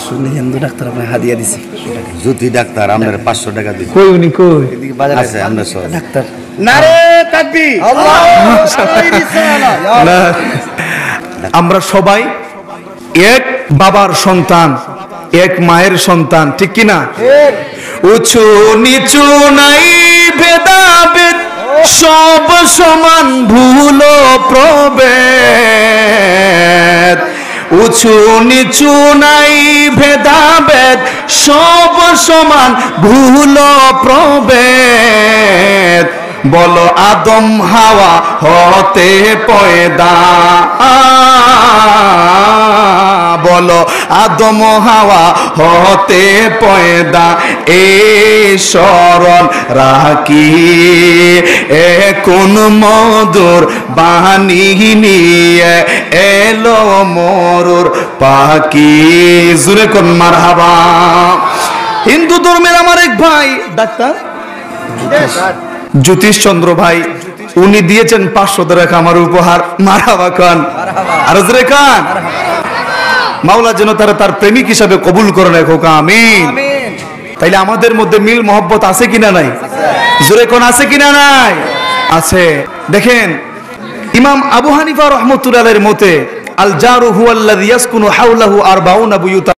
শুনে হিন্দু ডাক্তার আপনার হাদিয়া দিছে জ্যোতি ডাক্তার আমাদের 500 টাকা দিছে কই উনি কই এদিকে বাজারে আছে আমরা সব ডাক্তার নারে তাকবীর না, আমরা সবাই এক বাবার সন্তান, এক মায়ের সন্তান, ঠিক কিনা? উঁচু নিচু নাই ভেদাভেদ, সব সমান ভুল প্রভেদ। উঁচু নিচু নাই ভেদাভেদ, সব সমান ভুল প্রভেদ। বলো আদম হাওয়া হতে পয়দা, বলো আদম হাওয়া হতে পয়দা, এ শরণ রাখি এ কোন মধুর বাণী নিয়ে এলো মরুর পাখি। জুরে কোন মারহাবা। হিন্দু ধর্মের আমার এক ভাই ডাক্তার জ্যোতিষ চন্দ্র ভাই, উনি দিয়েছেন 500 টাকা আমার উপহার। মারহাবা খান, আর জোরে খান। মাওলা যেন তার প্রেমিক হিসাবে কবুল করে নেয়, খোকা আমিন। তাইলে আমাদের মধ্যে মিল মহব্বত আছে কিনা নাই? জোরে কোন আছে কিনা নাই? আছে। দেখেন ইমাম আবু হানিফা রহমতুল্লাহ এর মতে আল জারু হুয়াল্লাযী ইয়াসকুনু হাওলাহু 40 বুয়ুতা।